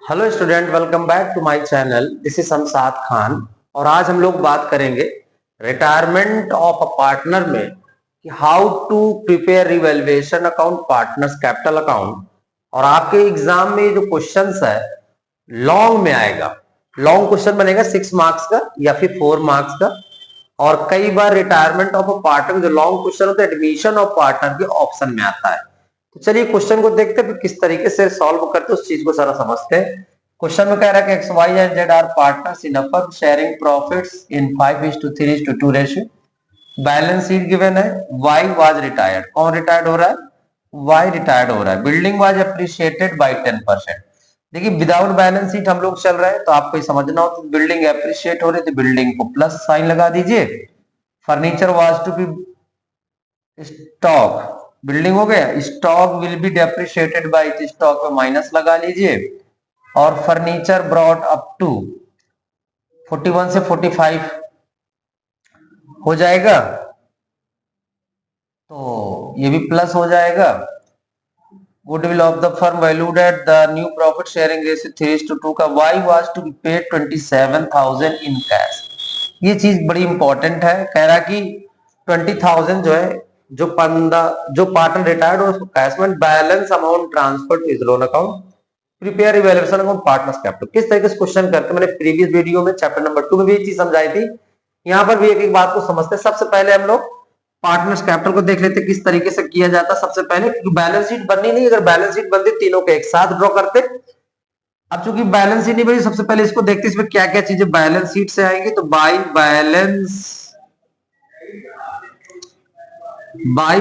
Hello student, welcome back to my channel. This is Shamshad Khan और आज हम लोग बात करेंगे रिटायरमेंट ऑफ अ पार्टनर में कि how to prepare revaluation account, partners capital account. और आपके एग्जाम में जो क्वेश्चंस है लॉन्ग में आएगा। लॉन्ग क्वेश्चन बनेगा 6 मार्क्स का या फिर 4 मार्क्स का। और कई बार रिटायरमेंट ऑफ अ पार्टनर जो लॉन्ग क्वेश्चन होता है एडमिशन ऑफ पार्टनर के ऑप्शन में आता है। तो चलिए क्वेश्चन को देखते हैं फिर किस तरीके से सॉल्व करते हैं, उस चीज को सारा समझते हैं। क्वेश्चन में कह रहा है कि X Y and Z are partners in a firm sharing profits in 5:3:2 ratio. Balance sheet given है। वाई वाज रिटायर्ड, कौन रिटायर्ड हो रहा है? वाई रिटायर्ड हो रहा है। Building was appreciated by 10%। देखिए विदाउट बैलेंस शीट हम लोग चल रहे हैं, तो आपको समझना हो तो बिल्डिंग अप्रिशिएट हो रही है तो बिल्डिंग को प्लस साइन लगा दीजिए। Furniture was to be stock, building हो गया। Stock will be depreciated by, stock में माइनस लगा लीजिए। और फर्नीचर ब्रॉट अप टू 41 से 45 हो जाएगा, तो ये भी प्लस हो जाएगा। Goodwill of the firm valued at the new profit sharing ratio 3:2 का Y was to be paid 27,000 in cash. ये चीज बड़ी इंपॉर्टेंट है। कह रहा कि 20,000 जो है, जो पार्टनर रिटायर्ड हो उसको कैश में, balance amount transfer to his loan account, prepare evaluation account, partners capital. किस तरीके से क्वेश्चन करते, मैंने प्रीवियस वीडियो में चैप्टर नंबर 2 में भी ये चीज समझाई थी। यहाँ पर भी एक एक बात को समझते हैं। सबसे पहले हम लोग पार्टनर्स कैपिटल को देख लेते किस तरीके से किया जाता। सबसे पहले बैलेंस शीट बननी नहीं, अगर बैलेंस शीट बनती तीनों को एक साथ ड्रॉ करते। अब चूंकि बैलेंस शीट नहीं बनी, सबसे पहले इसको देखते इसमें क्या क्या चीजें बैलेंस शीट से आएंगी। तो बाई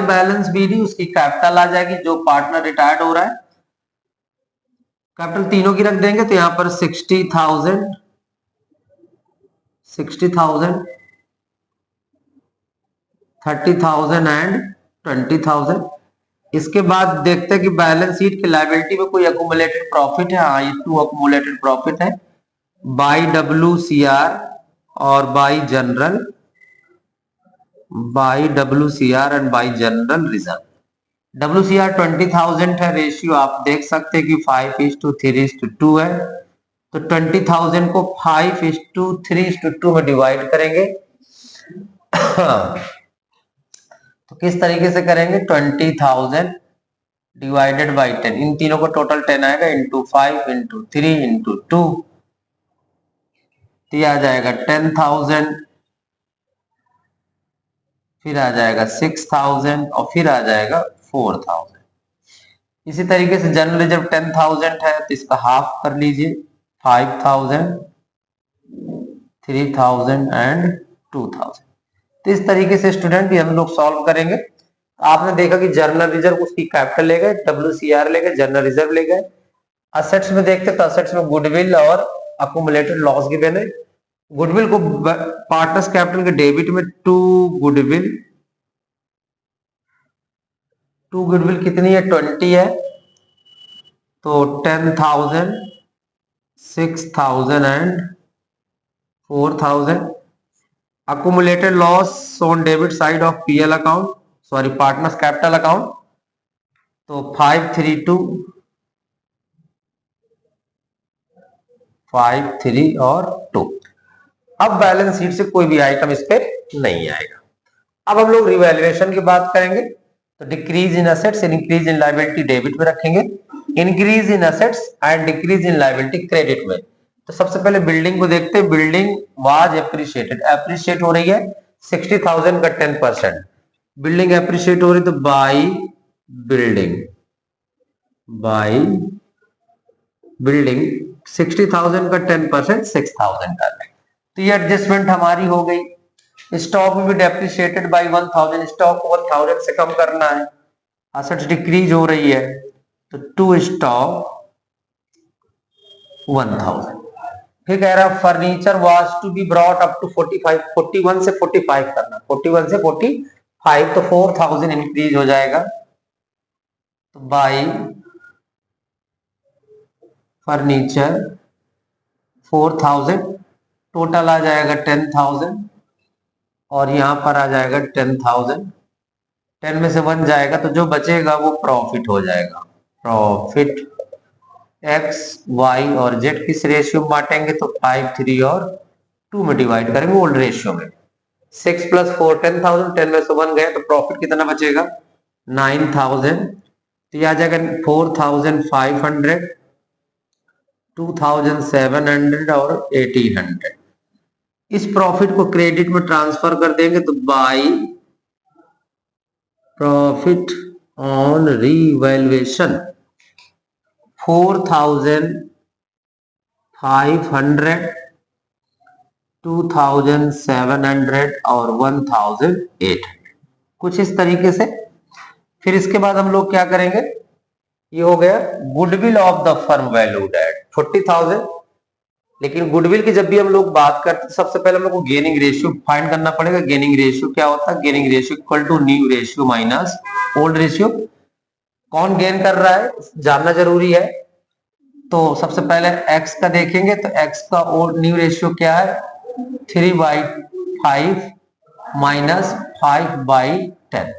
बैलेंस बीडी उसकी कैपिटल आ जाएगी, जो पार्टनर रिटायर्ड हो रहा है। कैपिटल तीनों की रख देंगे तो यहां पर 60,000, 60,000, 30,000 एंड 20,000। इसके बाद देखते हैं कि बैलेंस शीट की लायबिलिटी में कोई अकुमुलेटेड प्रॉफिट है। हाँ, ये 2 अकुमुलेटेड प्रॉफिट है बाई WCR और by general, by WCR and by general reserve. WCR 20,000 है, रेशियो आप देख सकते हैं कि 5:3:2 है। तो 20,000 को 5:3:2 में डिवाइड करेंगे। तो किस तरीके से करेंगे? 20,000 डिवाइडेड बाई 10, इन तीनों को टोटल 10 आएगा, इंटू 5 इंटू 3 इंटू 2, तो आ जाएगा 10,000, फिर आ जाएगा 6,000 और फिर आ जाएगा 4,000। इसी तरीके से जनरल रिजर्व 10,000 है तो इसका हाफ कर लीजिए, 5,000, 3,000 एंड 2,000। तो इस तरीके से स्टूडेंट भी हम लोग सॉल्व करेंगे। आपने देखा कि जर्नल रिजर्व उसकी कैपिटल ले गए, WCR ले गए, जनरल रिजर्व ले गए। असेट्स में देखते तो असेट्स में गुडविल और अकुमुलेटेड लॉस गिवन है। गुडविल को पार्टनर्स कैपिटल के डेबिट में गुडविल टू गुडविल कितनी है? 20 है, तो 10,000, 6,000 and 4,000। accumulated loss on debit side of PL account, sorry partners capital account, तो 532, 53 और 2। अब बैलेंस शीट से कोई भी आइटम इस पे नहीं आएगा। अब हम लोग रिवैल्यूएशन की बात करेंगे। तो decrease in assets, increase in liability debit में रखेंगे, increase in assets and decrease in liability credit में। तो सबसे पहले बिल्डिंग को देखते हैं। बिल्डिंग वाज एप्रिशिएटेड, एप्रिशिएट हो रही है 60,000 का 10%। बिल्डिंग एप्रिशिएट हो रही तो बाई बिल्डिंग, बाई बिल्डिंग 60,000 का 10% 6,000 का। तो ये एडजस्टमेंट हमारी हो गई। स्टॉक में भी डेप्रिशिएटेड बाई 1,000, स्टॉक को 1,000 से कम करना है। असेट्स डिक्रीज हो रही है तो टू स्टॉक 1,000। फिर कह रहा furniture was to be brought up to 45, 41 से 45 करना, 41 से 45, तो 4,000 इंक्रीज हो जाएगा। तो बाई फर्नीचर 4,000, टोटल आ जाएगा 10,000 और यहां पर आ जाएगा 10,000। 10 में से 1 जाएगा तो जो बचेगा वो प्रॉफिट हो जाएगा, प्रॉफिट एक्स वाई और जेड किस रेशियो में बांटेंगे, तो 5, 3 और 2 में डिवाइड करेंगे ओल्ड रेशियो में। 6 + 4 10,000, 10 में से 1 गए तो प्रॉफिट कितना बचेगा 9,000। तो यह आ जाएगा 4,500, 2,700 और 1,800। इस प्रॉफिट को क्रेडिट में ट्रांसफर कर देंगे तो बाई प्रॉफिट ऑन रीवैल्यूएशन 4,500, 2,700 और 1,800 कुछ इस तरीके से। फिर इसके बाद हम लोग क्या करेंगे, ये हो गया goodwill of the firm valued eight 40,000। लेकिन गुडविल की जब भी हम लोग बात करते हैं सबसे पहले हम लोग को गेनिंग रेशियो फाइंड करना पड़ेगा। गेनिंग रेशियो क्या होता है, gaining ratio equal to new ratio minus old ratio. कौन गेन कर रहा है जानना जरूरी है। तो सबसे पहले x का देखेंगे तो x का ओल्ड न्यू रेशियो क्या है 3/5 माइनस 5/10।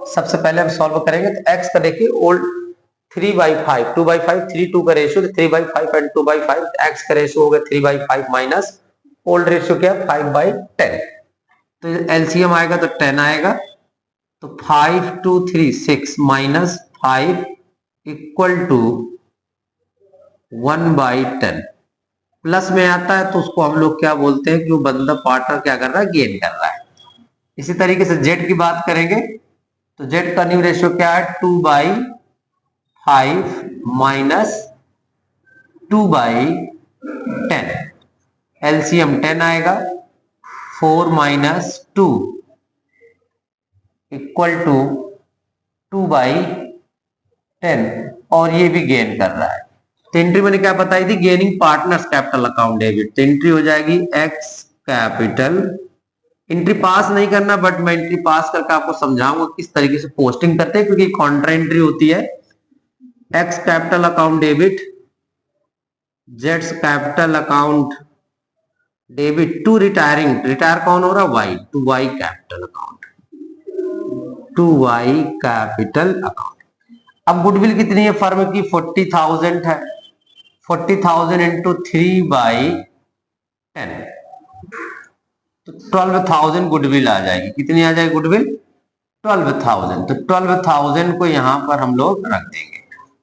सबसे पहले हम सॉल्व करेंगे तो x का देखिए ओल्ड 3/5 2/5 3 2 का रेशियो 3/5 एंड 2/5 x का रेशियो हो गया 3/5 माइनस ओल्ड रेशियो क्या 5/10। तो एलसीएम आएगा तो 10 आएगा। तो 5 2 3 6 माइनस 5 इक्वल टू 1/10। प्लस में आता है तो उसको हम लोग क्या बोलते हैं कि वो बंदा पार्टनर क्या कर रहा है गेन कर रहा है। इसी तरीके से जेड की बात करेंगे तो जेड का न्यू रेशियो क्या है 2/5 माइनस 2/10। एलसीएम 10 आएगा 4 माइनस 2 इक्वल टू 2/10 और ये भी गेन कर रहा है। तो एंट्री मैंने क्या बताई थी gaining partners capital account debit. तो एंट्री हो जाएगी एक्स कैपिटल। एंट्री पास नहीं करना बट मैं एंट्री पास करके आपको समझाऊंगा किस तरीके से पोस्टिंग करते हैं क्योंकि कॉन्ट्रा एंट्री होती है। एक्स कैपिटल अकाउंट डेबिट, जेड्स capital account debit to retiring. Retire कौन हो रहा है Y, to Y capital account, to Y capital account. अब गुडविल कितनी है फर्म की 40,000 है। 40,000 इंटू 3/10 तो 12,000 गुडविल आ जाएगी। कितनी आ जाएगी गुडविल 12,000। तो 12,000 को यहां पर हम लोग रख देंगे।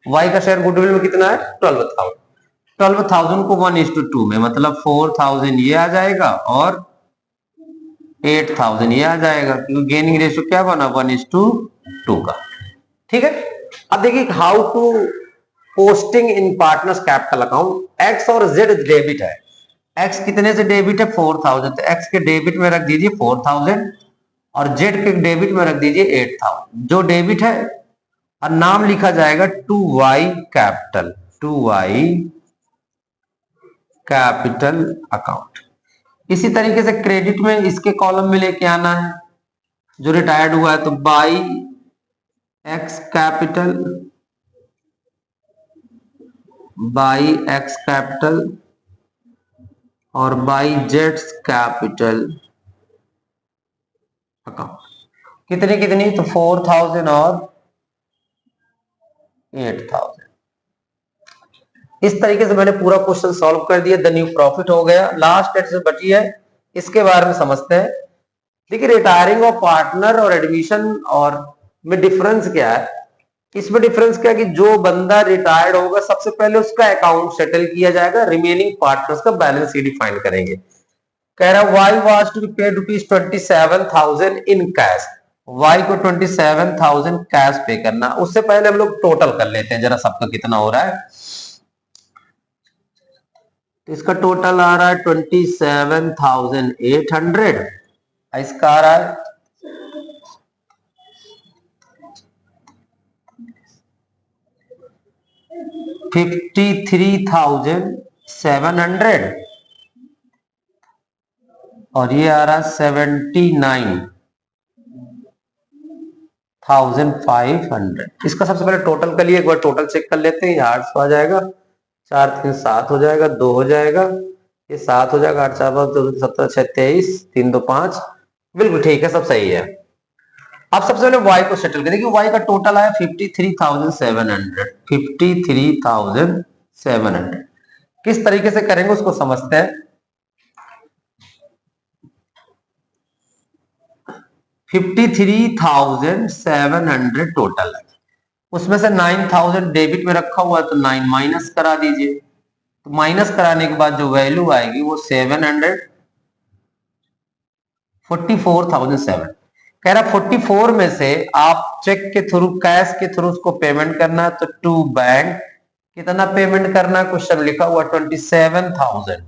वाई का शेयर गुडविल में कितना है 12,000। 12,000 को 1:2 में मतलब 4,000 ये आ जाएगा और 8,000 ये आ जाएगा क्योंकि गेनिंग रेशियो क्या बना 1:2 का। ठीक है। अब देखिए how to posting in partners capital account. X और जेड डेबिट है। एक्स कितने से डेबिट है 4,000 तो एक्स के डेबिट में रख दीजिए 4,000 और जेड के डेबिट में रख दीजिए 8,000 जो डेबिट है और नाम लिखा जाएगा to Y capital, to Y capital account. इसी तरीके से क्रेडिट में इसके कॉलम में लेके आना है जो रिटायर्ड हुआ है तो by x capital, by x capital और बाई जेड्स कैपिटल अकाउंट। कितनी कितनी तो 4,000 और 8,000। इस तरीके से मैंने पूरा क्वेश्चन सॉल्व कर दिया। द न्यू प्रॉफिट हो गया। लास्ट डेट से बची है इसके बारे में समझते हैं। देखिए रिटायरिंग ऑफ पार्टनर और एडमिशन और में डिफरेंस क्या है। इसमें डिफरेंस क्या है कि जो बंदा रिटायर्ड होगा सबसे पहले उसका अकाउंट सेटल किया जाएगा, रिमेनिंग पार्टनर्स का बैलेंस शीट डिफाइन करेंगे। कह रहा है Y was to be paid ₹27,000 in cash. Y को 27,000 कैश पे करना। उससे पहले हम लोग टोटल कर लेते हैं जरा सबका कितना हो रहा है। तो इसका टोटल आ रहा है 27,800। इसका आ रहा है 53,700 और ये आ रहा है 79,500। इसका सबसे पहले टोटल कर लिए, एक बार टोटल चेक कर लेते हैं। ये 800 आ जाएगा, 4 3 7 हो जाएगा, 2 हो जाएगा, ये 7 हो जाएगा, 8 4 17 6 23, 3 2 5। बिल्कुल ठीक है, सब सही है। अब सबसे पहले y को सेटल करें। देखिए y का टोटल आया 53,700। 53,700 किस तरीके से करेंगे उसको समझते हैं। 53,700 टोटल है, उसमें से 9,000 डेबिट में रखा हुआ है तो 9 माइनस करा दीजिए। तो माइनस कराने के बाद जो वैल्यू आएगी वो 44,700 कह रहा। 44 में से आप चेक के थ्रू, कैश के थ्रू उसको पेमेंट करना है तो टू बैंक कितना पेमेंट करना है, क्वेश्चन लिखा हुआ 27,000।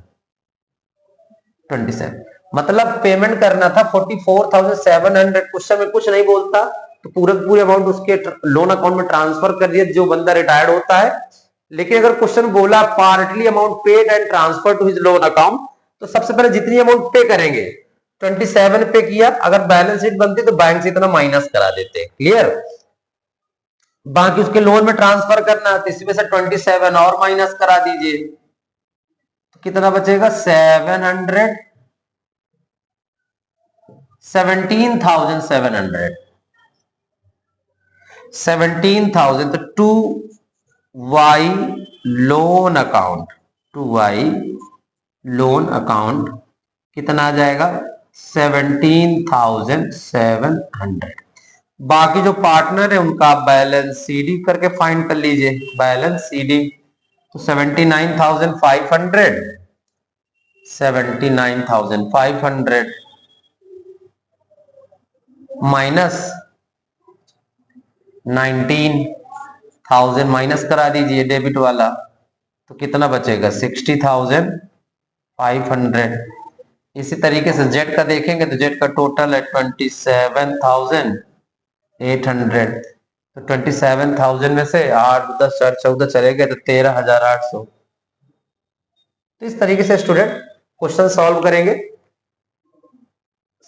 27 मतलब पेमेंट करना था 44,700। क्वेश्चन में कुछ नहीं बोलता तो पूरी अमाउंट उसके लोन अकाउंट में ट्रांसफर कर दिया जो बंदा रिटायर्ड होता है। लेकिन अगर क्वेश्चन बोला partly amount paid and transfer to his loan account, तो सबसे पहले जितनी अमाउंट पे करेंगे 27 पे किया, अगर बैलेंस शीट बनती तो बैंक से इतना माइनस करा देते। क्लियर। बाकी उसके लोन में ट्रांसफर करना है तो इसमें से 27 और माइनस करा दीजिए तो कितना बचेगा 700। 17,700। 17,000 तो to Y loan account, to Y loan account कितना आ जाएगा 17,700। बाकी जो पार्टनर है उनका बैलेंस सीडी करके फाइंड कर लीजिए। बैलेंस सीडी तो 79,500। 79,500 माइनस 19,000 माइनस करा दीजिए डेबिट वाला तो कितना बचेगा 60,500। इसी तरीके से जेड का देखेंगे तो जेड का टोटल है 27,800। तो 27,000 में से 8, 10, 4, 14 चले गए तो 13,800। तो इस तरीके से स्टूडेंट क्वेश्चन सॉल्व करेंगे।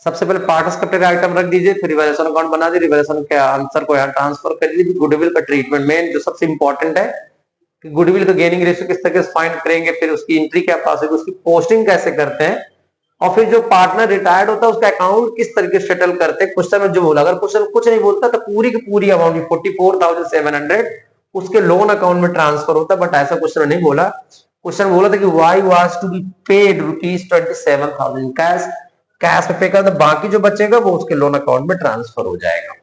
सबसे पहले पार्टिसिपेट आइटम रख दीजिए, फिर रिवैल्यूएशन अकाउंट बना दीजिए, रिवैल्यूएशन के आंसर को यहाँ ट्रांसफर कर दीजिए। गुडविल का ट्रीटमेंट मेन जो सबसे इंपॉर्टेंट है कि गुडविल का गेनिंग रेशियो किस तरीके से फाइंड करेंगे, फिर उसकी एंट्री क्या पास होगी, उसकी पोस्टिंग कैसे करते हैं, और फिर जो पार्टनर रिटायर्ड होता है उसका अकाउंट किस तरीके से सेटल करते हैं। क्वेश्चन में जो बोला, अगर क्वेश्चन कुछ नहीं बोलता तो पूरी की पूरी अमाउंट 44,700 उसके लोन अकाउंट में ट्रांसफर होता, बट ऐसा क्वेश्चन नहीं बोला। क्वेश्चन बोला था कि why was to be paid ₹27,000 cash pay कर, तो बाकी जो बचेगा वो उसके लोन अकाउंट में ट्रांसफर हो जाएगा।